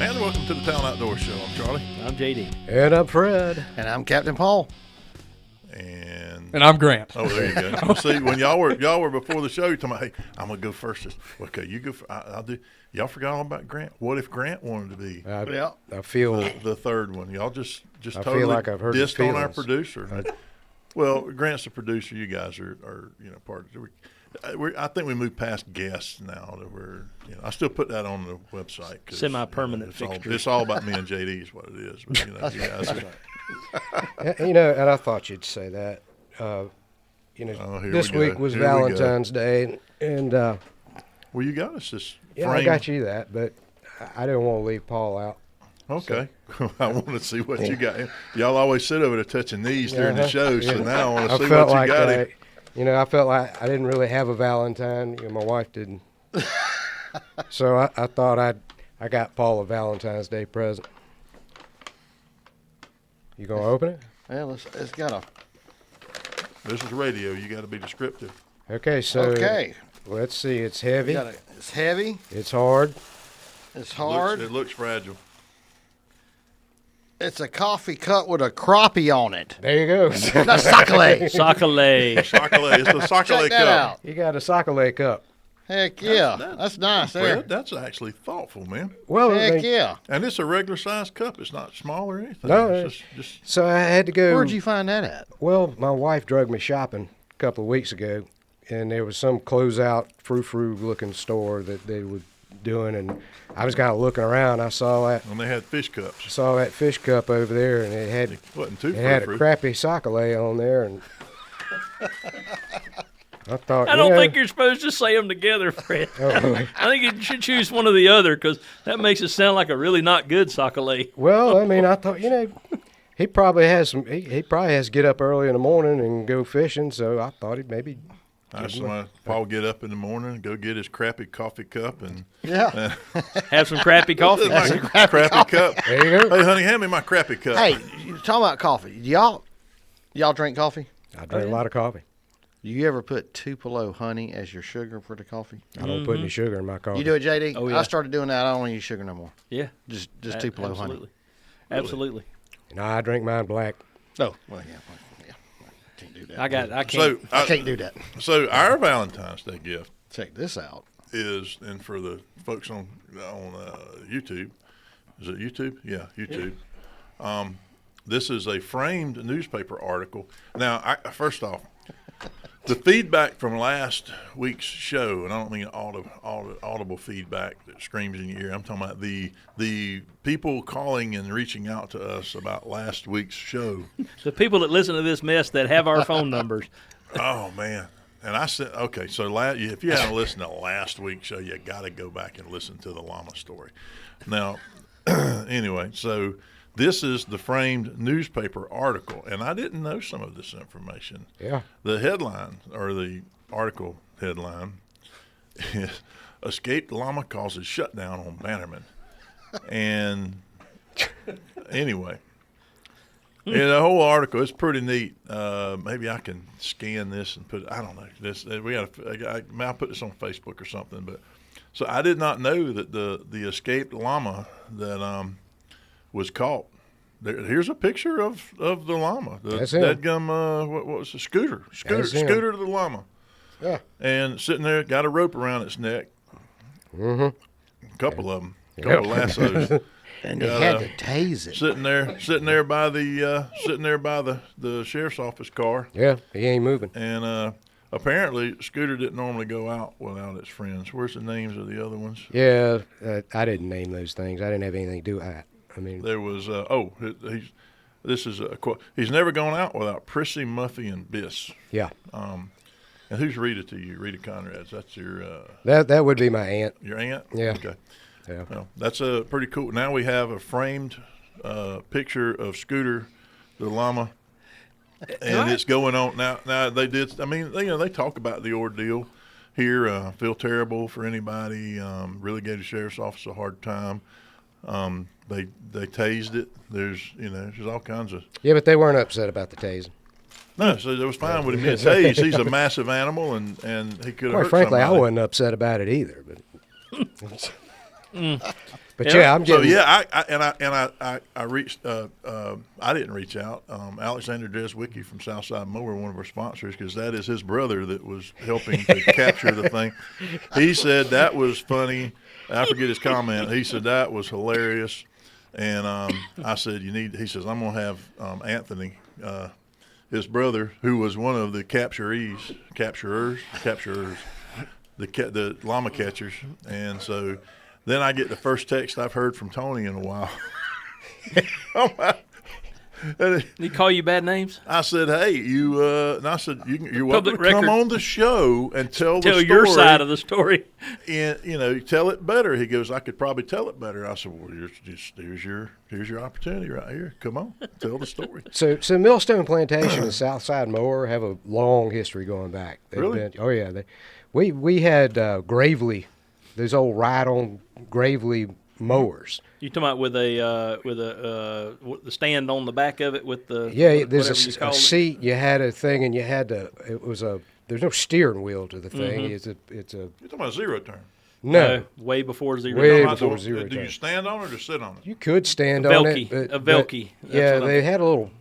And welcome to the Talon Outdoors Show. I'm Charlie. I'm JD. And I'm Fred. And I'm Captain Paul. And I'm Grant. Oh, there you go. See, when y'all were before the show, you're talking about, hey, I'm gonna go first. Okay, you go. I'll do. Y'all forgot all about Grant. What if Grant wanted to be? I feel the third one. Y'all just I totally feel like I've heard dissed his on our feelings. producer. Well, Grant's the producer. You guys are part of it. I think we moved past guests now. That we're I still put that on the website. Semi-permanent fixture. It's all about me and JD is what it is. But, you guys are, and I thought you'd say that. This week was Valentine's Day, and well, you got us this. Yeah, I got you that, but I didn't want to leave Paul out. Okay, so. I want to see what you got. Y'all always sit over there touching knees during the show, so now I want to see what you got. I felt like I didn't really have a Valentine. My wife didn't. So I thought I got Paul a Valentine's Day present. You gonna open it? Well, it's got a. This is radio. You got to be descriptive. Okay, so let's see. It's heavy. It's heavy. It's hard. It's hard. It looks fragile. It's a coffee cup with a crappie on it. There you go. Not Sockle. Sockle. It's the Sockle Check that cup. out. You got a Sockle cup. Heck yeah. That's nice there. Fred, that's actually thoughtful, man. Well, Heck yeah. And it's a regular size cup. It's not small or anything. No, it's just so I had to go. Where'd you find that at? Well, my wife drug me shopping a couple of weeks ago, and there was some closeout frou-frou looking store that they were doing, and I was kind of looking around. I saw that. And they had fish cups. Saw that fish cup over there, and it wasn't too had a crappy Sockle on there, and I thought. I don't think you're supposed to say them together, Fred. Oh, I think you should choose one or the other because that makes it sound like a really not good Sockle. Well, I mean, I thought he probably has some. He probably has to get up early in the morning and go fishing, so I thought he'd maybe. Paul get up in the morning, go get his crappy coffee cup, and have some crappy coffee. Crappy cup. There you go. Hey, honey, hand me my crappy cup. Hey, you're talking about coffee. Y'all drink coffee? I drink a lot of coffee. Do you ever put Tupelo honey as your sugar for the coffee? I don't put any sugar in my coffee. You do it, JD? Oh, yeah. I started doing that. I don't use sugar no more. Yeah. Just Tupelo honey. Absolutely. No, I drink mine black. Oh, well, yeah. Can't do that. I can't. I can't do that. So our Valentine's Day gift. Check this out. Is, and for the folks on YouTube, is it YouTube? Yeah, YouTube. Yeah. This is a framed newspaper article. Now, first off, the feedback from last week's show, and I don't mean audible feedback that screams in your ear. I'm talking about the people calling and reaching out to us about last week's show. The people that listen to this mess that have our phone numbers. Oh, man. And I said, okay, so if you haven't listened to last week's show, you got to go back and listen to the llama story. Now, anyway, so this is the framed newspaper article, and I didn't know some of this information. Yeah. The headline, or the article headline, is Escaped Llama Causes Shutdown on Bannerman. And anyway, the whole article is pretty neat. Maybe I can scan this and put it, I don't know. I'll put this on Facebook or something. But so I did not know that the escaped llama that was caught. Here's a picture of the llama. That's him. What was the Scooter the llama. Yeah. And sitting there, got a rope around its neck. Mm-hmm. A couple of them. A couple of lassos. And they had to tase it. Sitting there by the sheriff's office car. Yeah, he ain't moving. And apparently, Scooter didn't normally go out without its friends. Where's the names of the other ones? Yeah, I didn't name those things. I didn't have anything to do with that. I mean, there was this is a quote. He's never gone out without Prissy, Muffy, and Biss. Yeah. And who's Rita to you? Rita Conrad's. That's your. That would be my aunt. Your aunt? Yeah. Okay. Yeah. Well, that's a pretty cool. Now we have a framed picture of Scooter, the llama, and it's going on now. Now they did. I mean, they talk about the ordeal here. Feel terrible for anybody. Really gave the sheriff's office a hard time. They tased it. There's all kinds of. Yeah, but they weren't upset about the tasing. No, so it was fine with him getting tased. He's a massive animal, and he could have. Quite hurt frankly, somebody. I wasn't upset about it either. But But yeah, I'm So getting. yeah, I reached. I didn't reach out. Alexander Deswicki from Southside Mower, one of our sponsors, because that is his brother that was helping to capture the thing. He said that was funny. I forget his comment. He said that was hilarious, and I said He says I'm gonna have Anthony, his brother, who was one of the capturers, the llama catchers, and so. Then I get the first text I've heard from Tony in a while. Did he call you bad names? I said, "Hey, you." And I said, "You're welcome Public to come record. on the show and tell the story. Your side of the story." And tell it better." He goes, "I could probably tell it better." I said, "Well, here's your opportunity right here. Come on, tell the story." So Millstone Plantation and Southside Mower have a long history going back. Really? We had Gravely, those old ride-on Gravely mowers. You talking about with the stand on the back of it with the There's whatever you a call it? seat. You had a thing, and you had to. There's no steering wheel to the thing. Mm-hmm. It's a You're talking about zero turn. no. Way before zero. Way turn. before zero Do you turn. stand on it or sit on it? You could stand A on Velke, it. a Velke. That's Yeah, what they had a little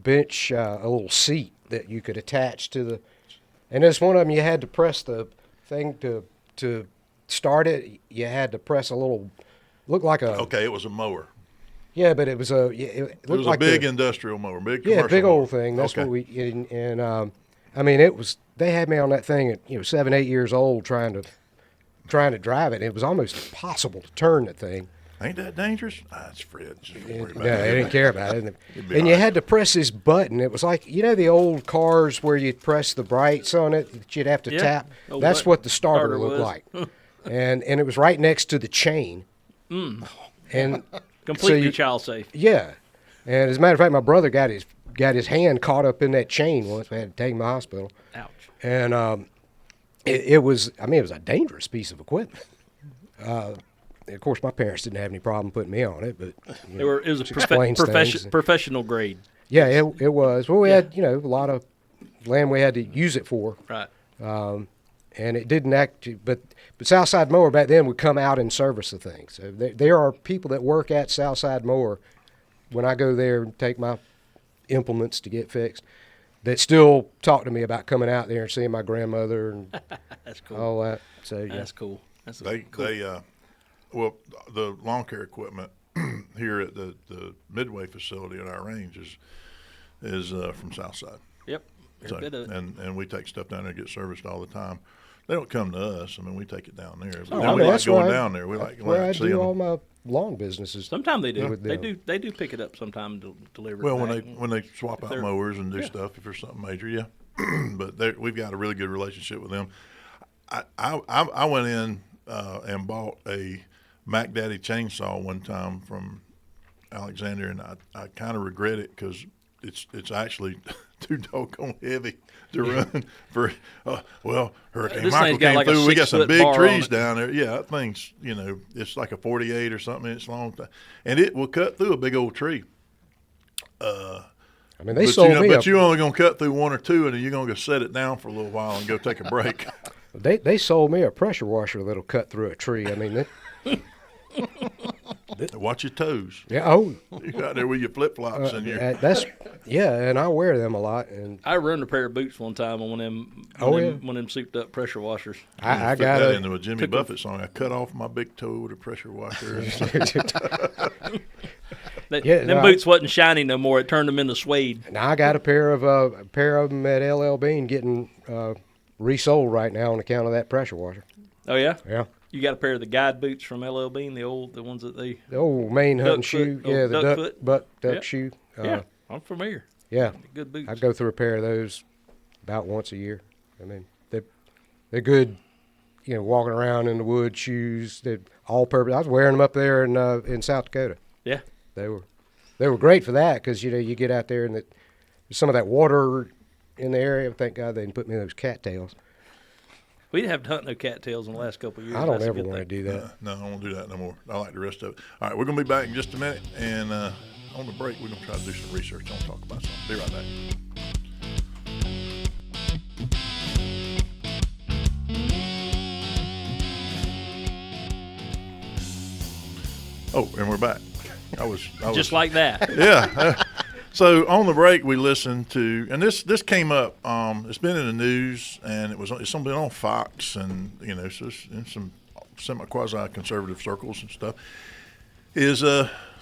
bench, a little seat that you could attach to the. And this one of them, you had to press the thing to start it. You had to press a little. Looked like a. Okay, it was a mower. Yeah, but it was a. It It looked was like a big the, industrial mower, big commercial big mower. old thing. That's okay. what we and I mean it was. They had me on that thing at 7, 8 years old trying to drive it. It was almost impossible to turn the thing. Ain't that dangerous? That's Fred. Just don't worry about No, it. they didn't care about it. It'd be And you all right. had to press this button. It was like, the old cars where you'd press the brights on it that you'd have to Yeah. tap. Old That's button. what the starter Starter looked was. like. and it was right next to the chain. And Completely you- child safe. yeah. And as a matter of fact, my brother got his hand caught up in that chain once. We had to take him to the hospital. Ouch. And it was a dangerous piece of equipment. Of course, my parents didn't have any problem putting me on it, but It was a explains things. professional grade. yeah, it was. Well, we had a lot of land we had to use it for, Right. and it didn't but Southside Mower back then would come out and service the thing. So there are people that work at Southside Mower when I go there and take my implements to get fixed that still talk to me about coming out there and seeing my grandmother and That's cool. all that. So yeah. That's cool. That's They well, the lawn care equipment here at the Midway facility at our range is from Southside. Yep. So, Every bit of it. and we take stuff down there to get serviced all the time. They don't come to us. I mean, we take it down there. But Oh, then I we mean, like that's going where down there. We like where I seeing do all them. my lawn businesses. Sometimes they do. with They them. do. They do pick it up sometime to deliver. Well, it back. when they swap out they're- mowers and do yeah. stuff, if there's something major, yeah. But we've got a really good relationship with them. I went in and bought a Mac Daddy chainsaw one time from Alexander, and I kind of regret it because it's actually too doggone heavy to run for. Hurricane This Michael thing's got came like a through. We got some 6-foot big bar on trees it. down there. Yeah, that thing's it's like a 48 or something inch long, and it will cut through a big old tree. I mean, they sold me But you're only gonna cut through one or two, and then you're gonna go set it down for a little while and go take a break. They sold me a pressure washer that'll cut through a tree. I mean, Watch your toes. yeah. Oh, You got there with your flip flops and your. and I wear them a lot. And I ruined a pair of boots one time on one of them. One of them souped up pressure washers. I Fit got that a into a Jimmy Buffett song. I cut off my big toe with a pressure washer. Them boots wasn't shiny no more. It turned them into suede. Now I got a pair of them at LL Bean getting resold right now on account of that pressure washer. Oh yeah. Yeah, You got a pair of the guide boots from LL Bean, the ones that they. the old Maine Duck hunting foot, shoe. old Yeah, the duck duck foot. duck Yep. shoe. Yeah, I'm familiar. Yeah, Good boots. I go through a pair of those about once a year. I mean, they're good. Walking around in the woods, shoes. They're all purpose. I was wearing them up there in South Dakota. Yeah. They were great for that because you get out there and there's some of that water in the area. Thank God they didn't put me in those cattails. We didn't have to hunt no cattails in the last couple of years. I don't That's a ever good want to thing. do that. No, I won't do that no more. I like the rest of it. All right, we're gonna be back in just a minute, and on the break, we're gonna try to do some research. I want to talk about something. Be right back. Oh, and we're back. I was Just like that. yeah. So on the break, we listened to, and this came up. It's been in the news, and it's been on Fox, and so it's in some semi-quasi conservative circles and stuff. Is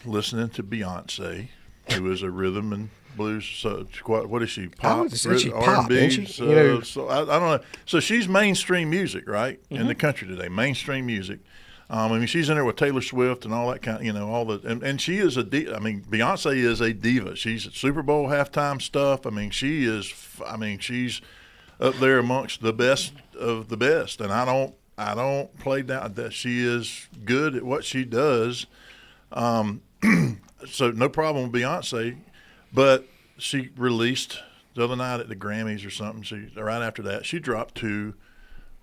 listening to Beyonce, who is a rhythm and blues. So what is she? Pop, she pop, R&B. isn't she? So I don't know. So she's mainstream music, right? In the country today, mainstream music. I mean, she's in there with Taylor Swift and all that kind, all the, and she is Beyonce is a diva. She's at Super Bowl halftime stuff. I mean, she's up there amongst the best of the best. And I don't play down that she is good at what she does. So no problem with Beyonce, but she released the other night at the Grammys or something. Right after that, she dropped 2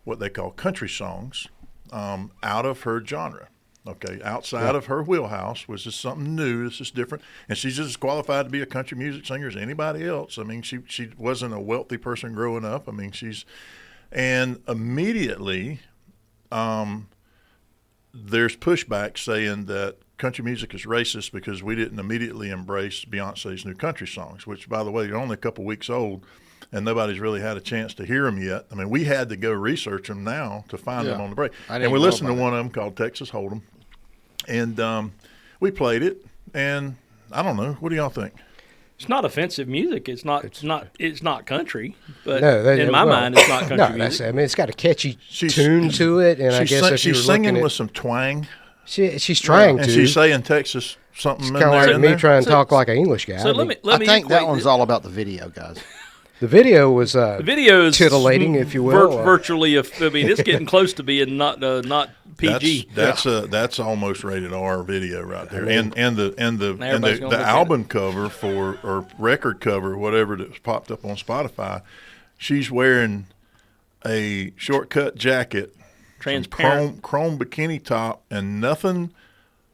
what they call country songs. Out of her genre, okay, outside of her wheelhouse, which is something new. This is different, and she's just as qualified to be a country music singer as anybody else. I mean, she wasn't a wealthy person growing up. I mean, and immediately, there's pushback saying that country music is racist because we didn't immediately embrace Beyonce's new country songs, which, by the way, are only a couple weeks old. And nobody's really had a chance to hear them yet. I mean, we had to go research them now to find them on the break. And we listened to one of them called Texas Hold'em. And we played it. And I don't know. What do y'all think? It's not offensive music. It's not country. But no, in my mind, it's not country music. I mean, it's got a catchy tune to it. And I guess if she's singing with some twang. She's trying to. And she's saying Texas something. It's kind of like me trying to talk like an English guy. So I think that one's all about the video, guys. The video was titillating, if you will. Virtually, I mean, it's getting close to being not PG. That's almost rated R video right there, and the album cover or record cover, whatever that's popped up on Spotify. She's wearing a shortcut jacket, transparent chrome bikini top, and nothing.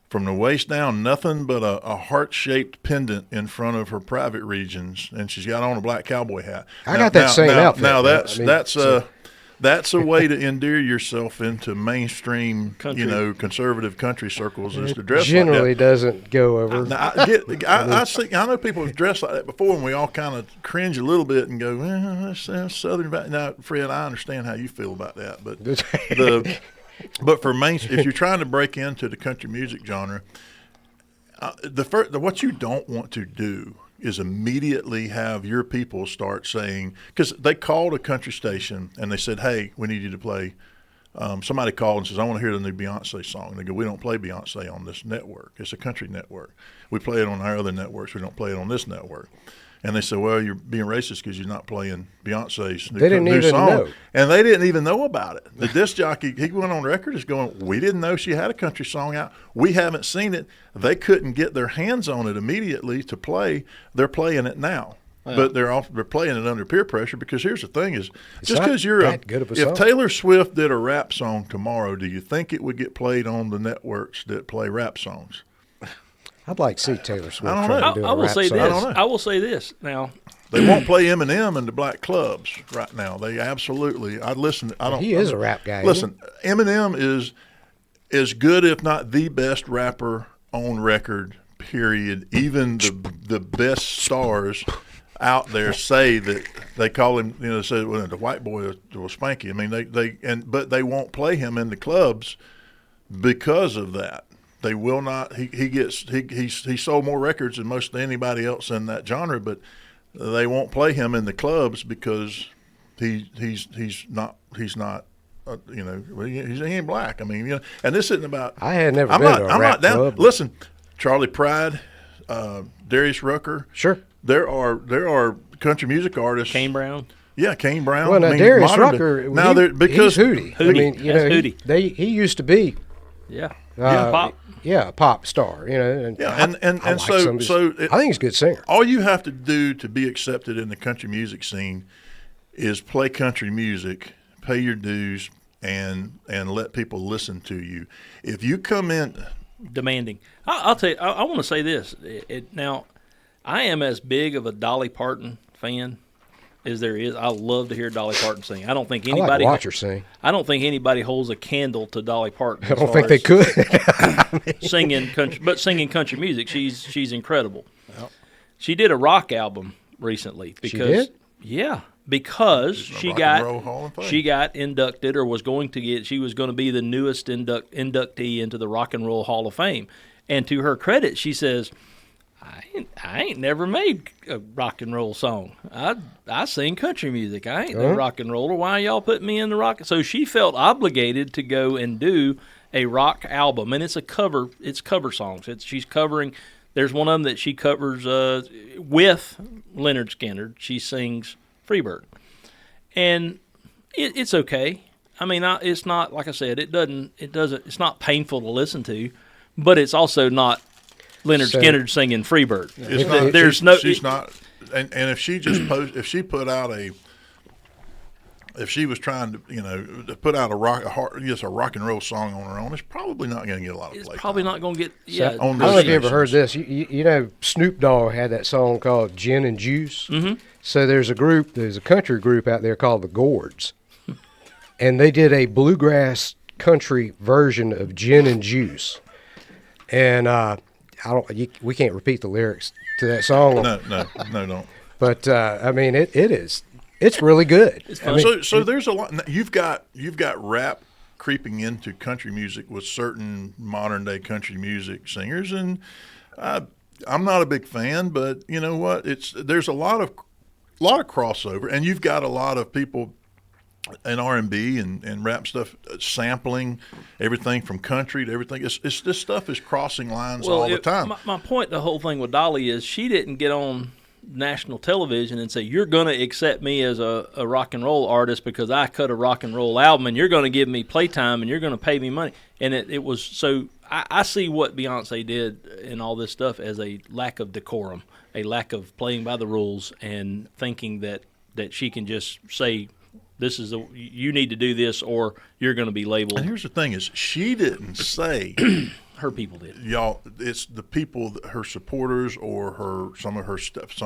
From the waist down, nothing but a heart-shaped pendant in front of her private regions, and she's got on a black cowboy hat. I got that same outfit. Now that's a way to endear yourself into mainstream, country. Conservative country circles is to dress generally like that. Doesn't go over. Now, I know people have dressed like that before, and we all kind of cringe a little bit and go, that's Southern. Now, Fred, I understand how you feel about that, but But for if you're trying to break into the country music genre, what you don't want to do is immediately have your people start saying, because they called a country station and they said, "Hey, we need you to play." Somebody called and says, "I want to hear the new Beyonce song." And they go, "We don't play Beyonce on this network. It's a country network. We play it on our other networks. We don't play it on this network." And they said, "Well, you're being racist because you're not playing Beyonce's new song." Know. And they didn't even know about it. The disc jockey, he went on record as going, "We didn't know she had a country song out. We haven't seen it." They couldn't get their hands on it immediately to play. They're playing it now. Yeah. But they're playing it under peer pressure because here's the thing is, just because you're if Taylor Swift did a rap song tomorrow, do you think it would get played on the networks that play rap songs? I'd like to see Taylor Swift. I will say this now. They won't play Eminem in the black clubs right now. They absolutely. I listen. I don't. He is a rap guy. Listen, Eminem is good, if not the best rapper on record. Period. Even the best stars out there say that they call him. Say the white boy was Spanky. I mean, but they won't play him in the clubs because of that. They will not. He sold more records than most anybody else in that genre, but they won't play him in the clubs because he's not. He ain't black. I mean, and this isn't about. I had never been to a rap club. Listen, Charlie Pride, Darius Rucker. Sure. There are country music artists. Kane Brown. Yeah, Kane Brown. Well, now Darius Rucker. Now because he's Hootie. I mean, Hootie. He used to be. Yeah. Pop. Yeah, a pop star, And I think he's a good singer. All you have to do to be accepted in the country music scene is play country music, pay your dues, and let people listen to you. If you come in demanding, I'll tell you. I want to say this. Now, I am as big of a Dolly Parton fan as there is. I love to hear Dolly Parton sing. I don't think I like anybody. to watch her sing. I don't think anybody holds a candle to Dolly Parton. I don't think they could. Singing country music. She's incredible. She did a rock album recently because because she Rock and Roll Hall of Fame. she got inducted or was going to get. She was going to be the newest inductee into the Rock and Roll Hall of Fame. And to her credit, she says, I ain't never made a rock and roll song. I sing country music. I ain't no rock and roller. Why y'all put me in the rock? So she felt obligated to go and do a rock album, and it's cover songs. She's covering. There's one of them that she covers with Leonard Skinner. She sings Freebird, and it's okay. I mean, it's not, like I said, it's not painful to listen to, but it's also not Leonard Skinner singing Freebird. It's not. She's not. And if she just if she was trying to, to put out a rock and roll song on her own, it's probably not going to get a lot of play. It's probably not going to get. I don't know if you ever heard this. You know, Snoop Dogg had that song called Gin and Juice. Mm-hmm. So there's a country group out there called the Gourds, and they did a bluegrass country version of Gin and Juice, and we can't repeat the lyrics to that song. No, don't. But I mean, it's really good. It's I mean, So there's a lot. You've got rap creeping into country music with certain modern day country music singers, and I'm not a big fan, but you know what? There's a lot of crossover, and you've got a lot of people in R&B and rap stuff sampling everything from country to everything. This stuff is crossing lines all the time. My point, the whole thing with Dolly is she didn't get on national television and say, you're going to accept me as a rock and roll artist because I cut a rock and roll album, and you're going to give me playtime and you're going to pay me money. And it was so I see what Beyonce did and all this stuff as a lack of decorum, a lack of playing by the rules, and thinking that she can just say, you need to do this or you're going to be labeled. And here's the thing is, she didn't say her people did. Y'all, it's the people, her supporters or some of her stuff.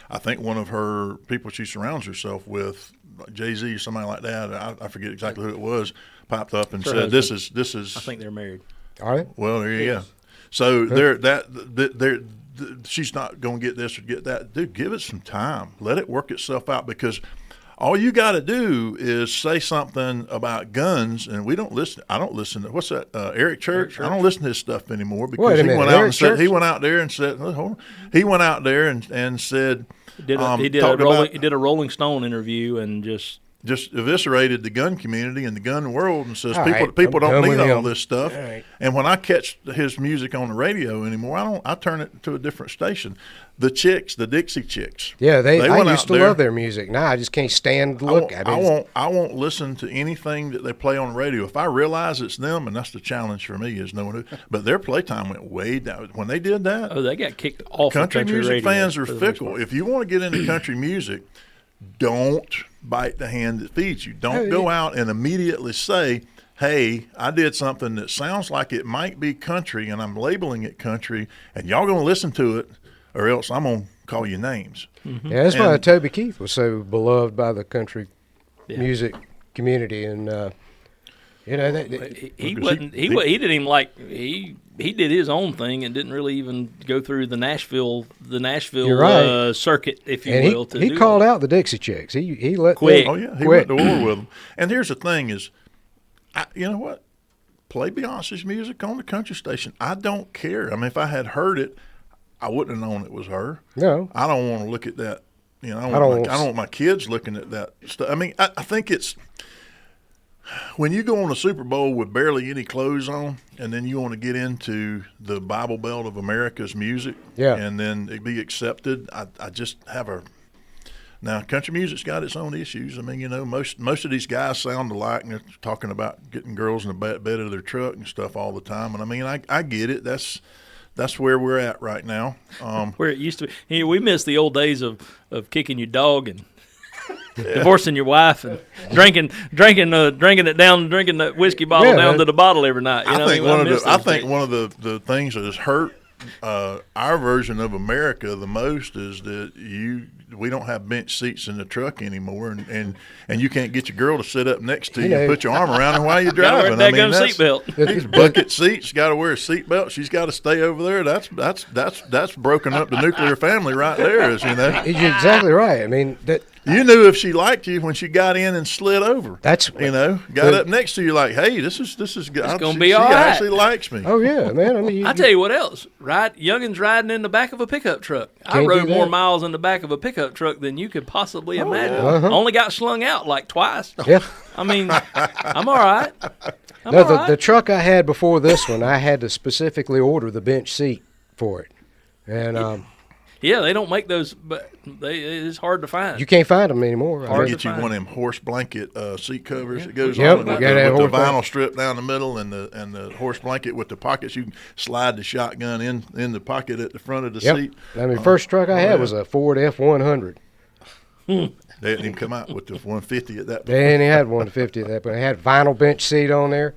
I think one of her people she surrounds herself with, Jay-Z or somebody like that, I forget exactly who it was, popped up and said, "This is." I think they're married. All right. Well, there you go. So she's not going to get this or get that. Dude, give it some time. Let it work itself out, because all you got to do is say something about guns, and we don't listen. I don't listen to what's that? Eric Church. I don't listen to his stuff anymore because he went out there and said, hold on. He went out there and said He did a Rolling Stone interview and just eviscerated the gun community and the gun world, and says all people don't need all him. this stuff. Right. And when I catch his music on the radio anymore, I turn it to a different station. The Dixie Chicks. Yeah, I used to love love their music. Now I just can't stand to look at it. I won't listen to anything that they play on the radio. If I realize it's them, and that's the challenge for me, is knowing who. But their playtime went way down when they did that. they got kicked off. Country music radio fans are fickle. If you want to get into country music, don't bite the hand that feeds you. Don't go out and immediately say, hey, I did something that sounds like it might be country, and I'm labeling it country, and y'all going to listen to it, or else I'm going to call you names. Mm-hmm. Yeah, that's why Toby Keith was so beloved by the country music community, and he didn't even like he did his own thing and didn't really even go through the Nashville circuit, if you will. He called out the Dixie Chicks. He let quit. Oh yeah, he went to war with them. And here's the thing: is you know what? Play Beyonce's music on the country station. I don't care. I mean, if I had heard it, I wouldn't have known it was her. No, I don't want to look at that. You know, I don't want my kids looking at that stuff. I mean, I think it's when you go on a Super Bowl with barely any clothes on, and then you want to get into the Bible Belt of America's music, and then it be accepted. I just have now country music's got its own issues. I mean, you know, most of these guys sound alike, and they're talking about getting girls in the bed of their truck and stuff all the time. And I mean, I get it. That's where we're at right now. Where it used to be. We miss the old days of kicking your dog and divorcing your wife and drinking that whiskey bottle down to the bottle every night. I think one of the things that has hurt our version of America the most is that we don't have bench seats in the truck anymore, and you can't get your girl to sit up next to you and put your arm around her while you're driving. Gotta wear a daggone seatbelt. These bucket seats, got to wear a seatbelt. She's got to stay over there. That's broken up the nuclear family right there, as you know. You're exactly right. I mean, you knew if she liked you when she got in and slid over. That's got up next to you like, hey, this is good. It's gonna be all right. She actually likes me. Oh yeah, man. I mean, I tell you what else. Youngins riding in the back of a pickup truck. I Can't rode do more that. miles in the back of a pickup truck than you could possibly imagine. yeah. Uh-huh. Only got slung out like twice. Yeah. I mean, I'm all right. No, the truck I had before this one, I had to specifically order the bench seat for it, and Yeah, they don't make those, but it's hard to find. you can't find them anymore. Or Hard to get you find. one of them horse blanket seat covers that goes Yep, on we it with, got that with the horse vinyl blanket. strip down the middle and the horse blanket with the pockets. You can slide the shotgun in the pocket at the front of the Yep. seat. I mean, first truck I had was a Ford F100. They didn't even come out with the 150 at that point. They only had 150 at that, but it had vinyl bench seat on there.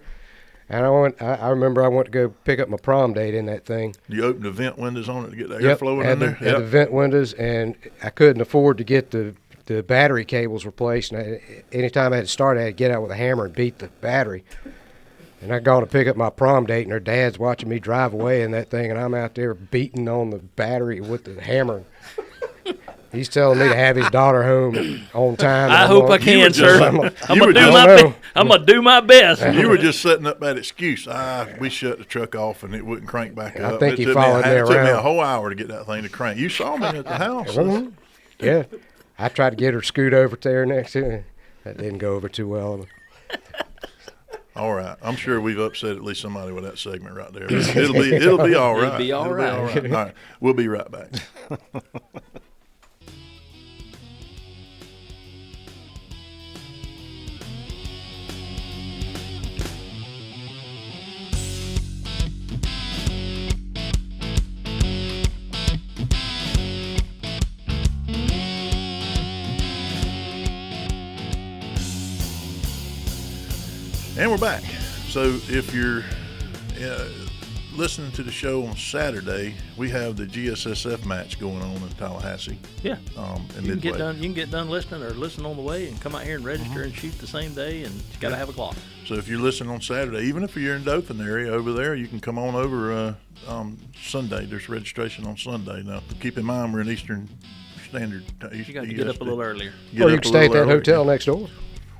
And I remember I went to go pick up my prom date in that thing. You open the vent windows on it to get the Yep, airflow in had there. had the vent windows, and I couldn't afford to get the battery cables replaced. And anytime I had to start, I had to get out with a hammer and beat the battery. And I gone to pick up my prom date, and her dad's watching me drive away in that thing, and I'm out there beating on the battery with the hammer. He's telling me to have his daughter home on time. I hope I can, sir. I'm you were gonna do my best. You were just setting up that excuse. We shut the truck off and it wouldn't crank back up. I think he It followed me took me a around. whole hour to get that thing to crank. You saw me at the house. Mhm. Yeah. I tried to get her to scoot over there next to me. That didn't go over too well. All right. I'm sure we've upset at least somebody with that segment right there. It'll be all right. It'll be all right. All right. We'll be right back. And we're back. So if you're listening to the show on Saturday, we have the GSSF match going on in Tallahassee. Yeah. In You Midway. can get done listening or listen on the way and come out here and register and shoot the same day, and you got to have a clock. So if you're listening on Saturday, even if you're in Dothan area over there, you can come on over Sunday. There's registration on Sunday. Now, keep in mind we're in Eastern Standard Time. You got to get up a little earlier. Or you can stay at that hotel next door.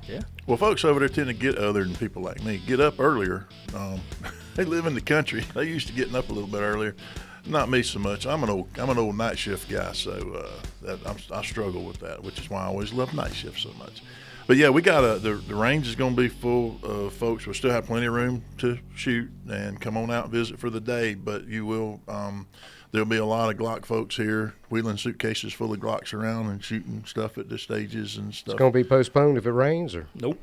Yeah. Well, folks over there tend to get, other than people like me, get up earlier. They live in the country. They used to getting up a little bit earlier. Not me so much. I'm an old night shift guy, so I struggle with that, which is why I always love night shift so much. But yeah, we got the range is going to be full of folks. We'll still have plenty of room to shoot and come on out and visit for the day. But you will, there'll be a lot of Glock folks here, wheeling suitcases full of Glocks around and shooting stuff at the stages and stuff. It's going to be postponed if it rains or Nope.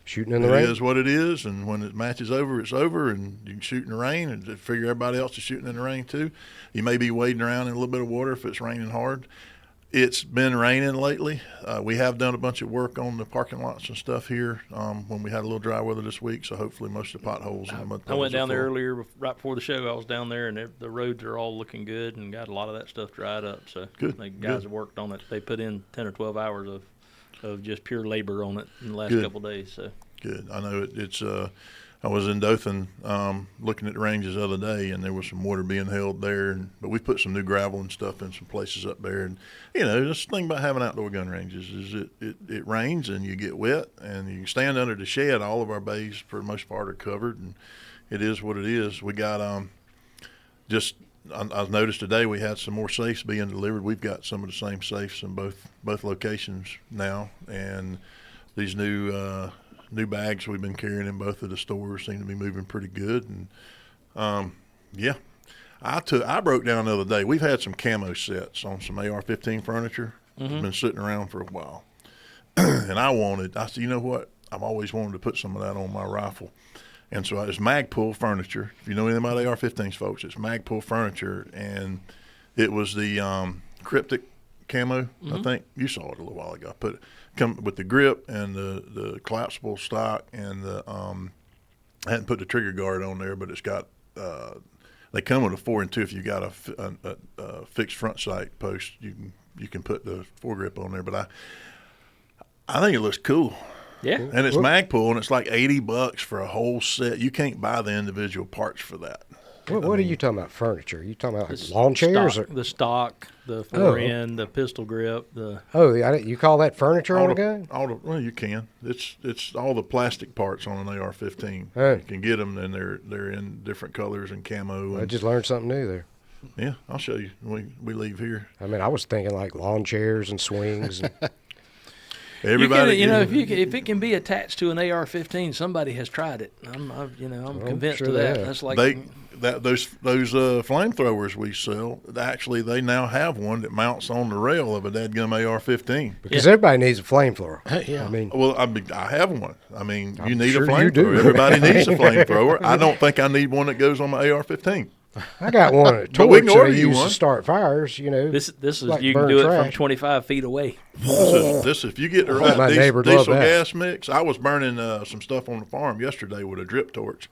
shooting in the It rain. is what it is, and when the match is over, it's over, and you can shoot in the rain and figure everybody else is shooting in the rain too. You may be wading around in a little bit of water if it's raining hard. It's been raining lately. We have done a bunch of work on the parking lots and stuff here when we had a little dry weather this week, so hopefully most of the potholes and the mud I went puddles are down there full. earlier, right before the show. I was down there, and the roads are all looking good, and got a lot of that stuff dried up. So Good, the guys good. have worked on it. They put in 10 or 12 hours of just pure labor on it in the last Good. couple of days. So Good. I know it's. I was in Dothan looking at the ranges the other day, and there was some water being held there. But we put some new gravel and stuff in some places up there. And that's the thing about having outdoor gun ranges is it rains and you get wet, and you can stand under the shed. All of our bays, for the most part, are covered, and it is what it is. We got I noticed today we had some more safes being delivered. We've got some of the same safes in both locations now, and these new bags we've been carrying in both of the stores seem to be moving pretty good. And yeah, I broke down the other day. We've had some camo sets on some AR-15 furniture. It's been sitting around for a while, and I said, you know what? I've always wanted to put some of that on my rifle. And so it's Magpul furniture. If you know anything about AR-15s, folks, it's Magpul furniture, and it was the cryptic camo. I think you saw it a little while ago. Come with the grip and the collapsible stock, and I hadn't put the trigger guard on there, but it's got They come with a 4 and 2. If you got a fixed front sight post, you can put the foregrip on there. But I think it looks cool. Yeah. And it's Magpul, and it's like $80 for a whole set. You can't buy the individual parts for that. What are you talking about? Furniture? You talking about like lawn chairs? The stock, the fore end, the pistol grip, the. Oh, you call that furniture on a gun? Well, you can. It's all the plastic parts on an AR-15. Oh. You can get them, and they're in different colors and camo. I And, just learned something new there. yeah, I'll show you when we leave here. I mean, I was thinking like lawn chairs and swings. And, Everybody, if it can be attached to an AR-15, somebody has tried it. I'm convinced sure of they that. have. That's like those flamethrowers we sell. Actually, they now have one that mounts on the rail of a dadgum AR-15. because everybody needs a flamethrower. Yeah. I mean, Well, I have one. I mean, you I'm need sure a you do. flamethrower. Everybody needs a flamethrower. I don't think I need one that goes on my AR-15. I got one at But we can torch that I order you use one. to start fires. You know, this is like you can burn do it from trash. 25 feet away. This if you get the My right neighbor loved diesel that. gas mix. I was burning some stuff on the farm yesterday with a drip torch,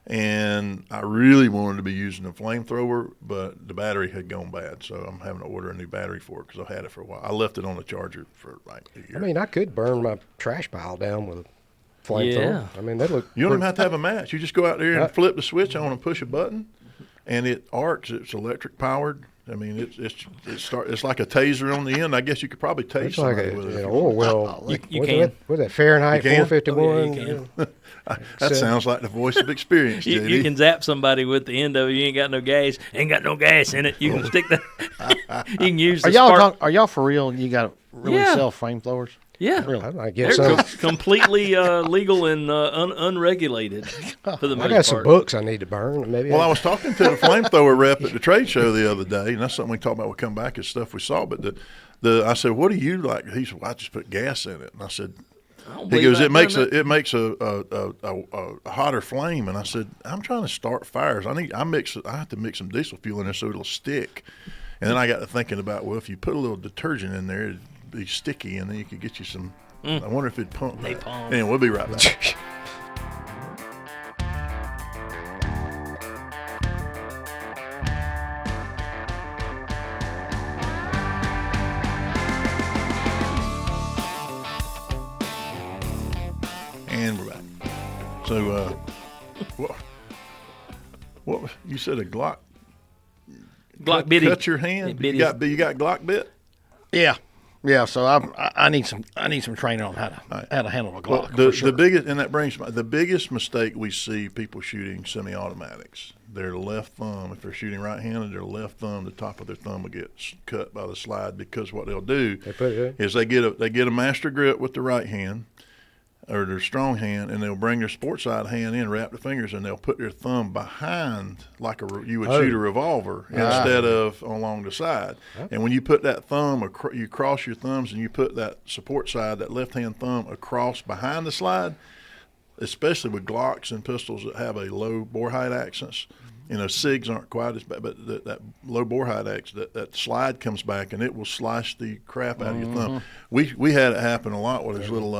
and I really wanted to be using a flamethrower, but the battery had gone bad, so I'm having to order a new battery for it because I've had it for a while. I left it on the charger for like a year. I mean, I could burn my trash pile down with a flamethrower. Yeah. I mean, they look. You don't even have to have a match. You just go out there and flip the switch on and push a button, and it arcs. It's electric powered. I mean, it's like a taser on the end. I guess you could probably tase It's like somebody with it. an oil well. You What's can. that? What's that? Fahrenheit You can? 451. Oh, yeah, you can. That So- sounds like the voice of experience, You JD. can zap somebody with the end of it. You ain't got no gas. Ain't got no gas in it. You can stick the. You can use the spark. Are y'all for real? You got to really Yeah. sell flamethrowers? Yeah. Really? I might get They're some. completely legal and unregulated for the most I got some part. books I need to burn. Maybe. Well, I was talking to the flamethrower rep at the trade show the other day, and that's something we talked about. We come back as stuff we saw, but I said, "What do you like?" He said, "Well, I just put gas in it," and I said, I don't "He believe goes, I've it makes done a hotter flame," and I said, "I'm trying to start fires. I have to mix some diesel fuel in there so it'll stick." And then I got to thinking about, well, if you put a little detergent in there, it'd be sticky, and then you could get you some. I wonder if it'd pump. that. Napalm. Anyway, we'll be right back. And we're back. So, what you said a Glock Glock bitty. cut your hand? Bitty. You got Glock bit? Yeah. Yeah, so I need some training on how to handle a Glock. The for sure. biggest, and that brings the biggest mistake we see people shooting semi-automatics. Their left thumb, if they're shooting right-handed, their left thumb, the top of their thumb will get cut by the slide, because what they'll do is they get a master grip with the right hand or their strong hand, and they'll bring their sports side hand in, wrap the fingers, and they'll put their thumb behind like you would shoot a revolver instead of along the side. And when you put that thumb, you cross your thumbs and you put that support side, that left-hand thumb across behind the slide, especially with Glocks and pistols that have a low bore height accents. SIGs aren't quite as bad, but that low bore height that slide comes back and it will slice the crap out of your thumb. We had it happen a lot with those little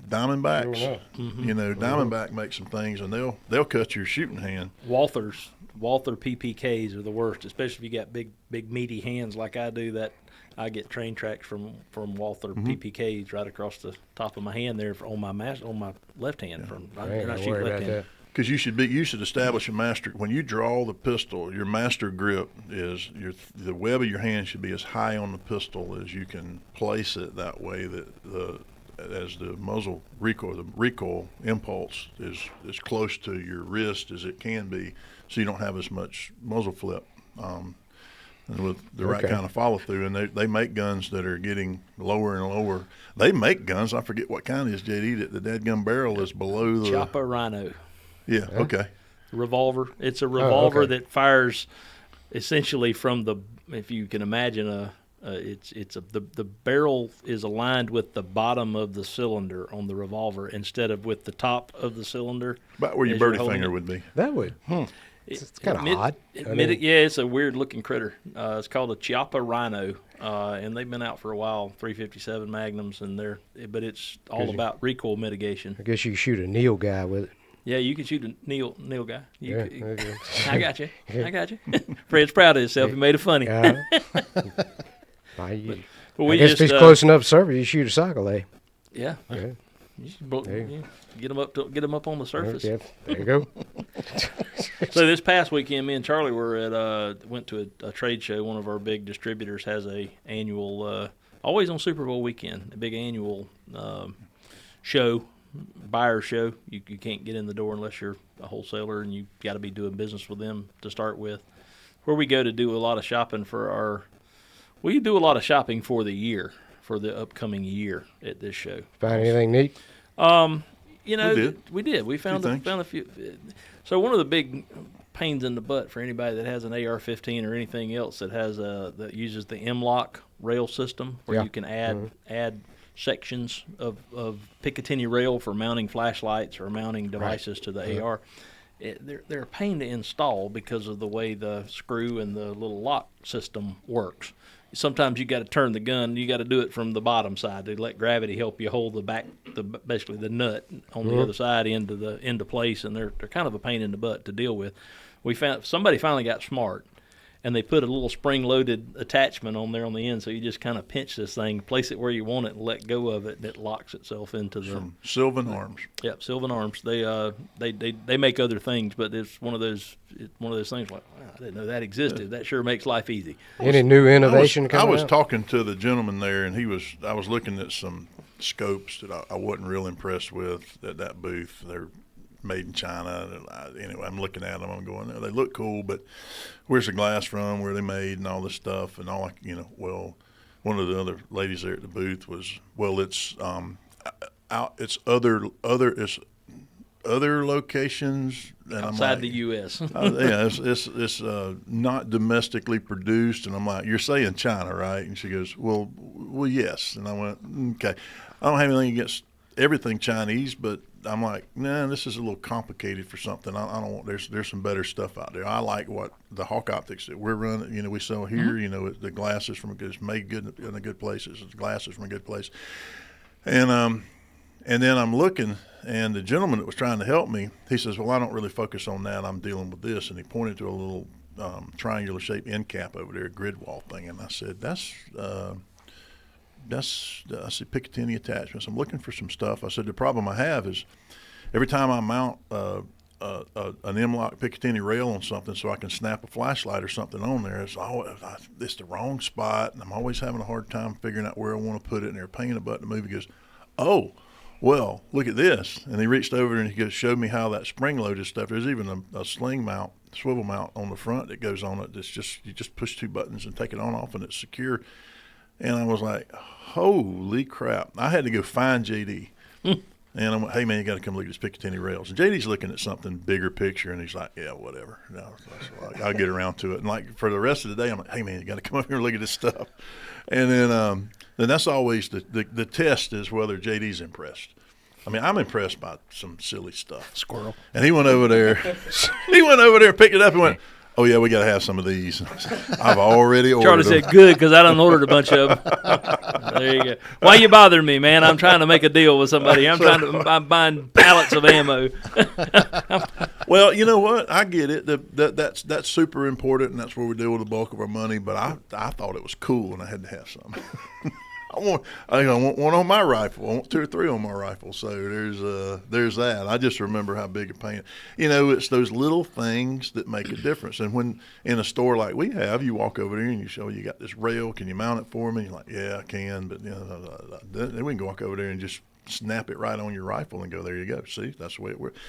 Diamondbacks. Diamondback makes some things and they'll cut your shooting hand. Walther PPKs are the worst, especially if you got big meaty hands like I do. That I get train tracks from Walther PPKs right across the top of my hand there on my left hand. I ain't gonna worry about that. Because you should establish a master. When you draw the pistol, your master grip is the web of your hand should be as high on the pistol as you can place it. That way that as the muzzle recoil impulse is as close to your wrist as it can be, so you don't have as much muzzle flip. And with the right kind of follow through, and they make guns that are getting lower and lower. They make guns. I forget what kind it is, JD. That the dadgum barrel is below the Chopper Rhino. Yeah. Okay. Revolver. It's a revolver that fires essentially from the. If you can imagine the barrel is aligned with the bottom of the cylinder on the revolver instead of with the top of the cylinder. About where your as you're birdie holding finger it. would be. That would. It's kind of odd. It's a weird looking critter. It's called a Chiappa Rhino, and they've been out for a while. 357 Magnums, but it's all about recoil mitigation. I guess you could shoot a Neil guy with it. Yeah, you can shoot a Neil guy. Yeah, I got you. I got you. Fred's proud of himself. He made it funny. But we I guess just, if he's close enough to surface, you shoot a cycle, Yeah. Yeah. You should get them up on the surface. Yeah, there you go. So this past weekend, me and Charlie went to a trade show. One of our big distributors has a annual, always on Super Bowl weekend, a big annual show, buyer show. You can't get in the door unless you're a wholesaler, and you got to be doing business with them to start with. Where we go to do a lot of shopping we do a lot of shopping for the year, for the upcoming year at this show. Find anything neat? We did. We found a few. So one of the big pains in the butt for anybody that has an AR-15 or anything else that uses the M-LOK rail system, where you can add sections of Picatinny rail for mounting flashlights or mounting devices to the AR. They're a pain to install because of the way the screw and the little lock system works. Sometimes you got to turn the gun. You got to do it from the bottom side to let gravity help you hold basically the nut on the other side into place, and they're kind of a pain in the butt to deal with. We found somebody finally got smart, and they put a little spring-loaded attachment on there on the end, so you just kind of pinch this thing, place it where you want it, and let go of it, and it locks itself into the. From Sylvan Arms. Yep, Sylvan Arms. They make other things, but it's one of those things like, wow, I didn't know that existed. That sure makes life easy. Any new innovation coming I was out? talking to the gentleman there, and I was looking at some scopes that I wasn't real impressed with at that booth. They're made in China. Anyway, I'm looking at them. I'm going, they look cool, but where's the glass from? Where are they made and all this stuff? And one of the other ladies there at the booth was, it's other locations and Outside the U.S. It's not domestically produced. And I'm like, you're saying China, right? And she goes, well, yes. And I went, okay. I don't have anything against everything Chinese, but I'm like, nah, this is a little complicated for something. I don't want. There's some better stuff out there. I like what the Hawk optics that we're running. We sell here. The glass is it's made good in a good place. The glass is from a good place. And then I'm looking, and the gentleman that was trying to help me, he says, well, I don't really focus on that. I'm dealing with this, and he pointed to a little triangular shaped end cap over there, a grid wall thing, and I said, that's I see Picatinny attachments. I'm looking for some stuff. I said, the problem I have is every time I mount an M-LOK Picatinny rail on something so I can snap a flashlight or something on there, it's the wrong spot, and I'm always having a hard time figuring out where I want to put it, and they're a pain in the butt to move. He goes, oh, well, look at this. And he reached over and he showed me how that spring-loaded stuff, there's even a sling mount, swivel mount on the front that goes on it. You just push two buttons and take it on off, and it's secure. And I was like, holy crap. I had to go find JD. And I'm like, hey, man, you got to come look at this Picatinny rails. And JD's looking at something bigger picture, and he's like, yeah, whatever. No, so I'll get around to it. And like for the rest of the day, I'm like, hey, man, you got to come up here and look at this stuff. And then that's always the test is whether JD's impressed. I mean, I'm impressed by some silly stuff. Squirrel. And he went over there, picked it up, and went, oh, yeah, we got to have some of these. I've already ordered Charlie them. said, good, because I done ordered a bunch of them. There you go. Why you bothering me, man? I'm trying to make a deal with somebody. I'm buying pallets of ammo. Well, you know what? I get it. That's super important, and that's where we deal with the bulk of our money, but I thought it was cool, and I had to have some. I want one on my rifle. I want 2 or 3 on my rifle. So there's that. I just remember how big a pain. It's those little things that make a difference. And when in a store like we have, you walk over there and you show you got this rail. Can you mount it for me? You're like, yeah, I can. But then we can walk over there and just snap it right on your rifle and go, there you go. See, that's the way it works.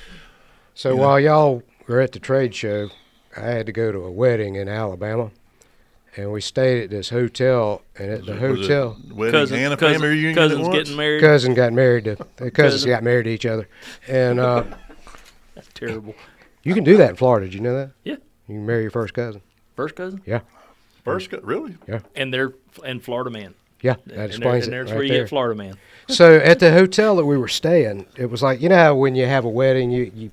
So while y'all were at the trade show, I had to go to a wedding in Alabama. And we stayed at this hotel, and at the hotel, wedding and a family reunion cousins getting married. Cousins got married to each other, and that's terrible. You can do that in Florida. Did you know that? Yeah. You can marry your first cousin. First cousin? Yeah. Really? Yeah. And Florida man. Yeah, that explains it. And there's right where you there. get Florida man. So at the hotel that we were staying, it was like, how when you have a wedding, you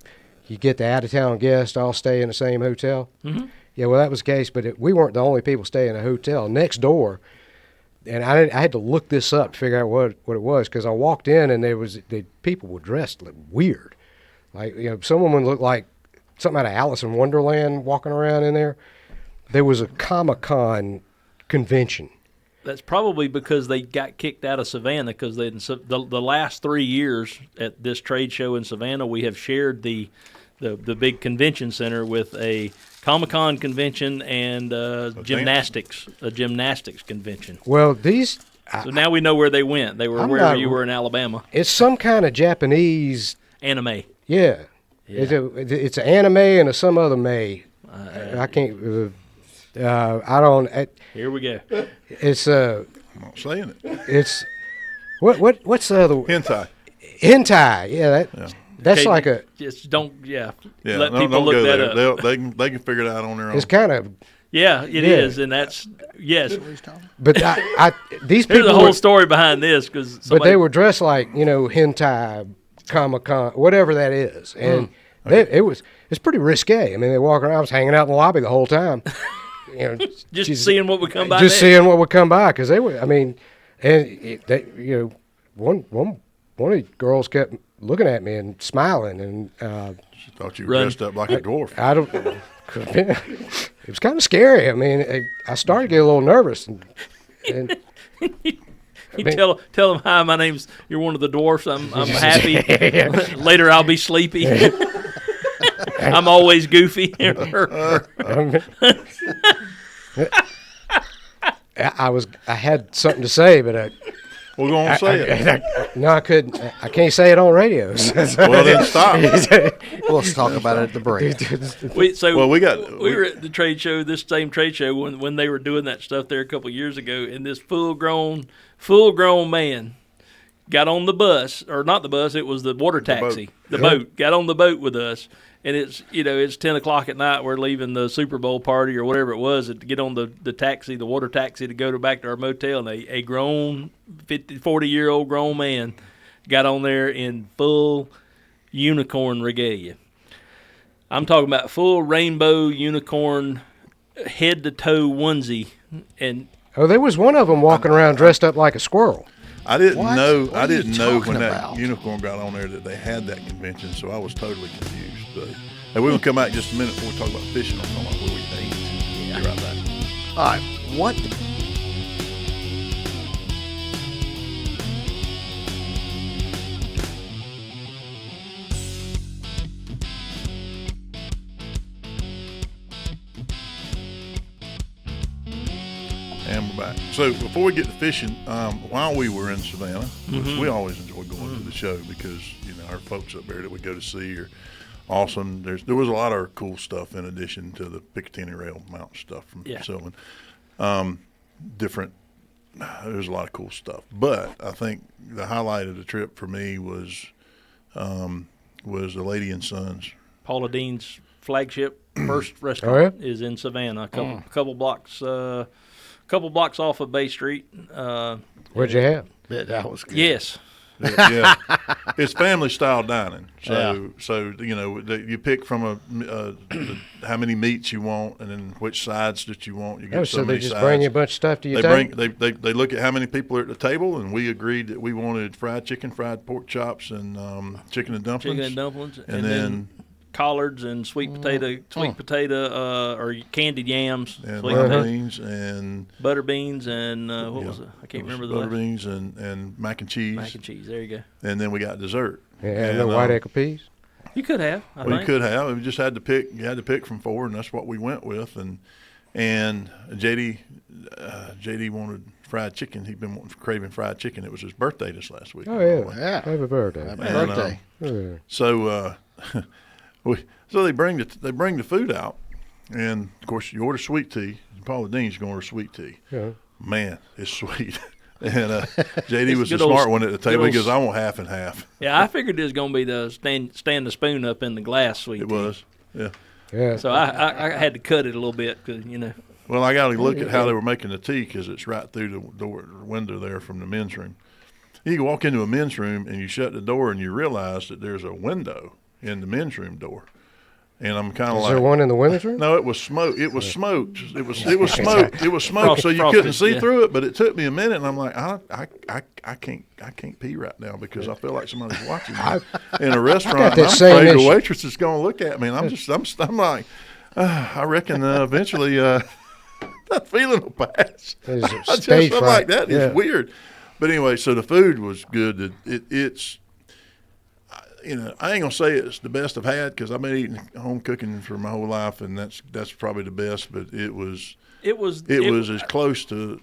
get the out-of-town guests all stay in the same hotel? Mm-hmm. Yeah, well, that was the case, but we weren't the only people staying in a hotel. Next door, and I had to look this up to figure out what it was, because I walked in and the people were dressed like weird. Like, some women look like something out of Alice in Wonderland walking around in there. There was a Comic-Con convention. That's probably because they got kicked out of Savannah, because the last 3 years at this trade show in Savannah, we have shared the big convention center with a Comic-Con convention and a gymnastics convention. Well, these... So now we know where they went. They were wherever you were in Alabama. It's some kind of Japanese... Anime. Yeah. It's an anime and some other May. I can't... I don't... Here we go. It's... I'm not saying it. It's... What's the other... Hentai. Hentai. Yeah, that's okay, like a... Just don't... Yeah. Yeah, Let don't people look go that there. up. They can figure it out on their own. It's kind of... Yeah, it is, and that's... Yes. But these people... There's a whole story behind this, because... But they were dressed like, hentai, Comic-Con, whatever that is. And it's pretty risque. I mean, they walk around. I was hanging out in the lobby the whole time. just seeing what would come by. Just seeing what would come by, because they were, I mean, and one of the girls kept looking at me and smiling, and She thought you were dressed up like a dwarf. I don't. It was kind of scary. I mean, I started to get a little nervous, and tell them, hi, my name's, you're one of the dwarfs. I'm happy. Later I'll be sleepy. I'm always goofy. I had something to say, but We're going to say it. no, I couldn't. I can't say it on radio. Well, then stop. We'll talk about it at the break. We were at the trade show, this same trade show, when they were doing that stuff there a couple of years ago, and this full grown man got on the bus, or not the bus, it was the water taxi, the boat, got on the boat with us. And it's 10 o'clock at night. We're leaving the Super Bowl party or whatever it was to get on the taxi, the water taxi, to go back to our motel. And a grown 40-year-old grown man got on there in full unicorn regalia. I'm talking about full rainbow unicorn head-to-toe onesie. And there was one of them walking around dressed up like a squirrel. I didn't What? know. What I are you didn't know talking when about? that unicorn got on there that they had that convention. So I was totally confused. But we're gonna come back in just a minute before we talk about fishing. I'm talking about where we ate. Be right back. All right. What? And we're back. So before we get to fishing, while we were in Savannah, which we always enjoy going to the show because our folks up there that we go to see are awesome. There was a lot of cool stuff in addition to the Picatinny Rail Mountain stuff from Sylvan. There's a lot of cool stuff, but I think the highlight of the trip for me was the Lady and Sons. Paula Dean's flagship first restaurant is in Savannah, a couple blocks off of Bay Street. What'd you have? That was good. Yes. Yeah, it's family style dining. So you pick from how many meats you want, and then which sides that you want. You get So they many just sides. bring you a bunch of stuff to your table? They look at how many people are at the table, and we agreed that we wanted fried chicken, fried pork chops, and chicken and dumplings. And then collards and sweet potato, or candied yams, and sweet butter potato, beans and butter beans, and what was it? I can't remember the butter last. beans and mac and cheese. Mac and cheese. There you go. And then we got dessert. And the white egg peas? You could have. I We think. could have. We just had to pick. You had to pick from four, and that's what we went with. And JD wanted fried chicken. He'd been craving fried chicken. It was his birthday this last week. Oh, yeah. Yeah. Happy birthday. Happy birthday. Yeah. So so they bring the food out, and of course you order sweet tea. Paula Dean's going to order sweet tea. Yeah. Man, it's sweet. And JD was the good old- smart one at the table. He good goes, old- "I want half and half." Yeah, I figured it was going to be the stand the spoon up in the glass sweet It tea. was, yeah. Yeah. So I had to cut it a little bit because Well, I got to look at how they were making the tea because it's right through the door window there from the men's room. You can walk into a men's room and you shut the door and you realize that there's a window in the men's room door. And I'm kind of Is like, there one in the women's room? no, it was smoked. It was smoked. It was smoked. It was smoked, so you Frosted, couldn't see yeah. through it. But it took me a minute, and I'm like, I can't pee right now because I feel like somebody's watching me in a restaurant. that And I'm same afraid the issue. waitress is going to look at me, and I'm like, I reckon eventually that feeling will pass. I'm like, that is weird. But anyway, so the food was good. It's. I ain't gonna say it's the best I've had because I've been eating home cooking for my whole life, and that's probably the best. But it was as close to.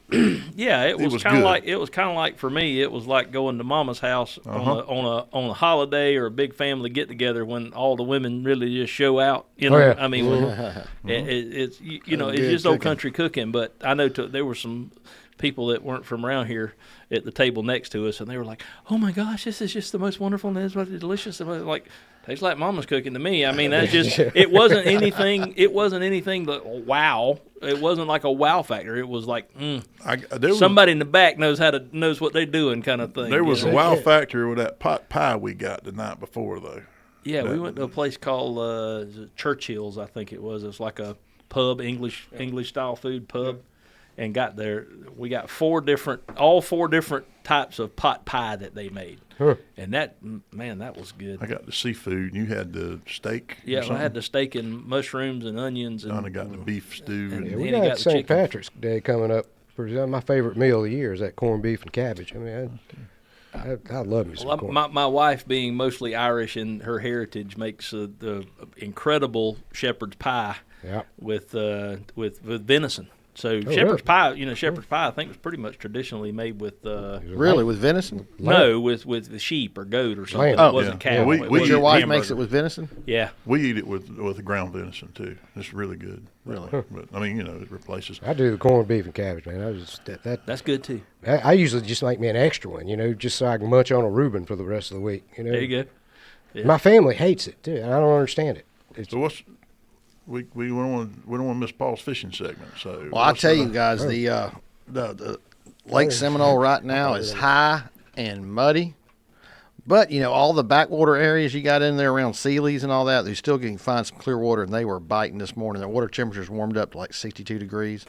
Yeah, it was kind of like for me, it was like going to Mama's house on a holiday or a big family get together when all the women really just show out. I mean, it's just old country cooking. But I know there were some people that weren't from around here at the table next to us, and they were like, "Oh my gosh, this is just the most wonderful and it's delicious." And like, tastes like Mama's cooking to me. I mean, that's just it wasn't anything that wow. It wasn't like a wow factor. It was like somebody in the back knows what they're doing kind of thing. There was a wow factor with that pot pie we got the night before though. Yeah, we went to a place called Churchill's, I think it was. It's like a pub, English style food pub. And got there, we got all four different types of pot pie that they made, and that was good. I got the seafood. You had the steak. Yeah, I had the steak and mushrooms and onions. And I got the beef stew. And We got St. Patrick's Day coming up. My favorite meal of the year is that corned beef and cabbage. I mean, I love me some corn. My wife, being mostly Irish in her heritage, makes the incredible shepherd's pie with venison. So shepherd's pie, shepherd's pie, I think was pretty much traditionally made with. Really, with venison? No, with sheep or goat or something. Lamb. It wasn't cow. Yeah, Your wife makes it with venison? Yeah. We eat it with ground venison too. It's really good. Really? But I mean, it replaces. I do the corned beef and cabbage, man. That's good too. I usually just make me an extra one, just so I can munch on a Reuben for the rest of the week. There you go. Yeah. My family hates it too, and I don't understand it. So we don't want to miss Paul's fishing segment. So I tell you guys, the Lake Seminole right now is high and muddy, but all the backwater areas you got in there around Sealy's and all that, they still can find some clear water, and they were biting this morning. The water temperatures warmed up to like 62 degrees,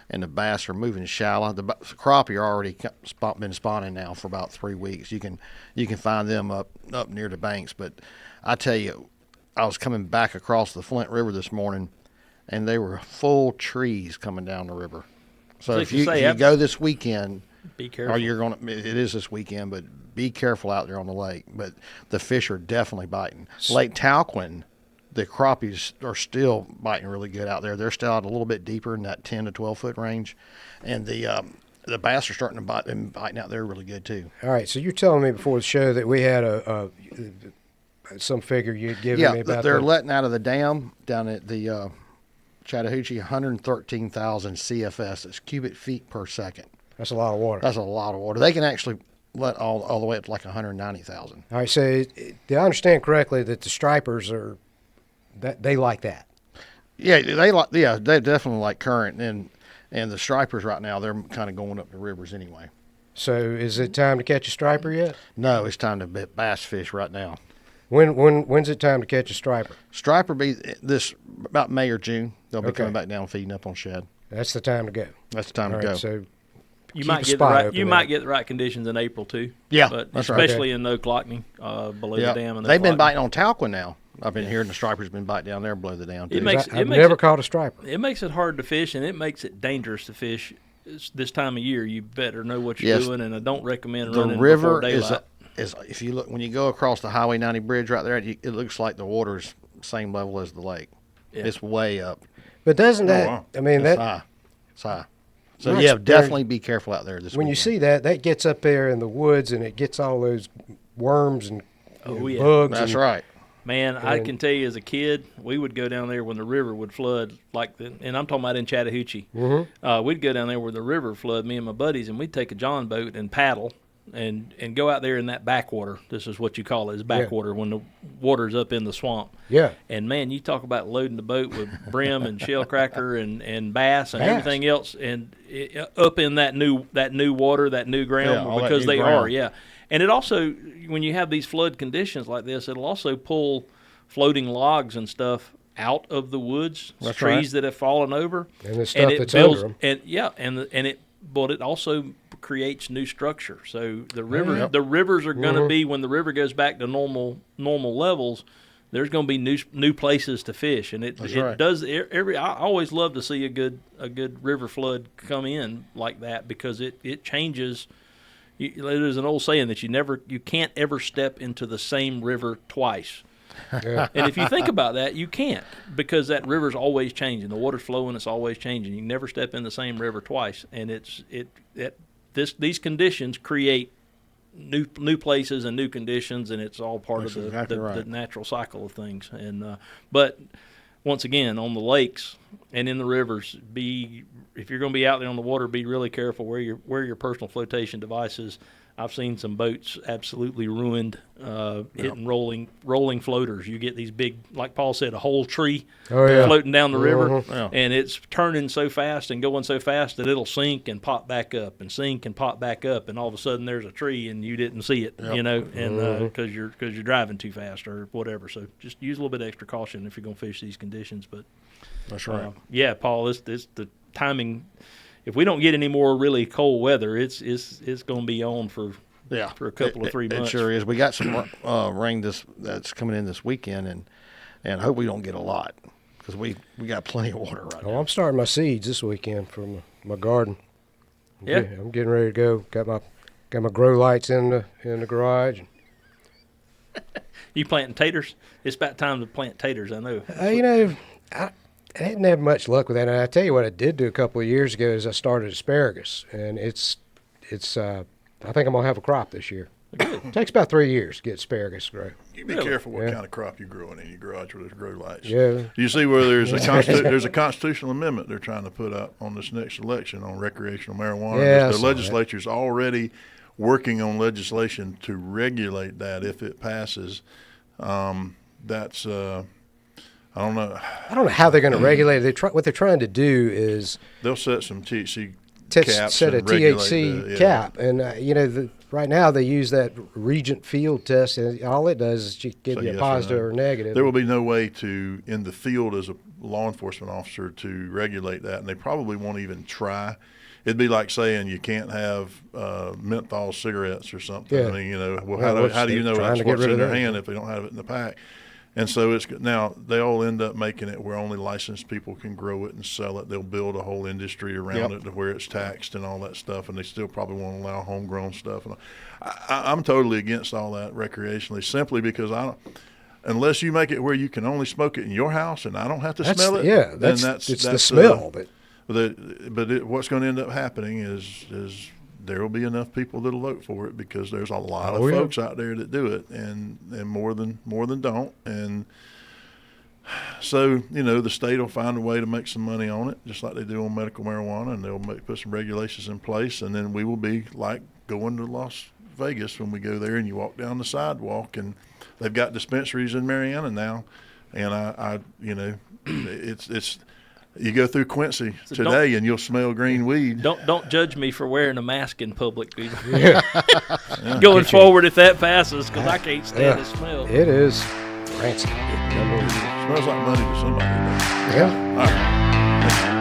and the bass are moving shallow. The crappie are already been spawning now for about 3 weeks. You can find them up near the banks, but I tell you, I was coming back across the Flint River this morning, and they were full trees coming down the river. So if you go this weekend, be careful. It is this weekend, but be careful out there on the lake. But the fish are definitely biting. Lake Talquin, the crappies are still biting really good out there. They're still out a little bit deeper in that 10 to 12 foot range, and the bass are starting to bite and biting out there really good too. All right, so you're telling me before the show that we had some figure you'd given me about they're letting out of the dam down at the Chattahoochee 113,000 CFS. That's cubic feet per second. That's a lot of water. That's a lot of water. They can actually let all the way up to like 190,000. All right, so do I understand correctly that the stripers they like that? Yeah, they definitely like current, and the stripers right now, they're kind of going up the rivers anyway. So is it time to catch a striper yet? No, it's time to bass fish right now. When's it time to catch a striper? Striper be this about May or June. They'll be coming back down feeding up on shad. That's the time to go. That's the time to go. So you might get the right conditions in April too. Yeah, but that's especially in Oclockney, below the dam. And they've been biting on Talquin now. I've been hearing the stripers been biting down there below the dam too. I've never caught a striper. It makes it hard to fish, and it makes it dangerous to fish this time of year. You better know what you're doing, and I don't recommend running before daylight. Is if you look when you go across the Highway 90 bridge right there, it looks like the water's same level as the lake. Yeah. It's way up. But doesn't that? Wow. I mean, it's high. It's high. So definitely be careful out there this weekend. When you see that gets up there in the woods and it gets all those worms and bugs. That's right. Man, I can tell you as a kid, we would go down there when the river would flood, and I'm talking about in Chattahoochee. Mm-hmm. We'd go down there where the river flood, me and my buddies, and we'd take a john boat and paddle and go out there in that backwater. This is what you call it, is backwater, when the water's up in the swamp. Yeah. And, man, you talk about loading the boat with brim and shellcracker and bass and everything else, and up in that new water, that new ground, because they are, And it also, when you have these flood conditions like this, it'll also pull floating logs and stuff out of the woods, That's trees right. that have fallen over, And the stuff that's under 'em. and but it also creates new structure. So the rivers, Yep. the rivers are going to be, when the river goes back to normal levels, there's going to be new places to fish, and it right. does every. I always love to see a good river flood come in like that, because it changes. There's an old saying that you can't ever step into the same river twice. Yeah. And if you think about that, you can't, because that river's always changing. The water's flowing; it's always changing. You can never step in the same river twice, and these conditions create new places and new conditions, and it's all part That's of exactly the right. natural cycle of things. And but once again, on the lakes and in the rivers, if you're going to be out there on the water, be really careful where your personal flotation device is. I've seen some boats absolutely ruined, hitting rolling floaters. You get these big, like Paul said, a whole tree floating down the river, Yeah. and it's turning so fast and going so fast that it'll sink and pop back up and sink and pop back up, and all of a sudden there's a tree and you didn't see it, Yep. you know, and because you're driving too fast or whatever. So just use a little bit of extra caution if you're going to fish these conditions. But That's right. yeah, Paul, this the timing. If we don't get any more really cold weather, it's going to be on for a couple of 3 months. It sure is. We got some rain that's coming in this weekend, and I hope we don't get a lot, because we got plenty of water right Oh, now. I'm starting my seeds this weekend for my garden. Yeah. I'm getting ready to go. Got my grow lights in the garage. You planting taters? It's about time to plant taters, I know. I didn't have much luck with that. And I tell you what I did do a couple of years ago is I started asparagus, and it's I think I'm gonna have a crop this year. It takes about 3 years to get asparagus to grow. You be Really? careful what Yeah. kind of crop you're growing in your garage with those grow lights. Yeah. You see where there's a constitutional amendment they're trying to put up on this next election on recreational marijuana. Yeah, I The saw that. legislature's already working on legislation to regulate that if it passes. That's I don't know. I don't know how they're going to regulate it. What they're trying to do is They'll set some THC caps set a and regulate THC the- cap, and right now they use that Regent field test, and all it does is just give So you yes a or positive no. or negative. There will be no way to, in the field as a law enforcement officer, to regulate that, and they probably won't even try. It'd be like saying you can't have menthol cigarettes or something. Yeah. I mean, well, Well, how do you know trying that's to get what's rid in of their that. hand if they don't have it in the pack? And so now they'll end up making it where only licensed people can grow it and sell it. They'll build a whole industry around it to where it's taxed and all that stuff, and they still probably won't allow homegrown stuff. And I'm totally against all that recreationally, simply because unless you make it where you can only smoke it in your house and I don't have to smell it. Yeah, then it's the smell. What's going to end up happening is there will be enough people that'll vote for it, because there's a lot of Oh, yeah. folks out there that do it, and more than don't. And so the state will find a way to make some money on it, just like they do on medical marijuana, and they'll put some regulations in place, and then we will be like going to Las Vegas when we go there, and you walk down the sidewalk, and they've got dispensaries in Mariana now, and it's. You go through Quincy today, and you'll smell green weed. Don't judge me for wearing a mask in public, people. Going forward, if that passes, because I can't stand the smell. It is rancid. Smells like money to somebody. Yeah. All right.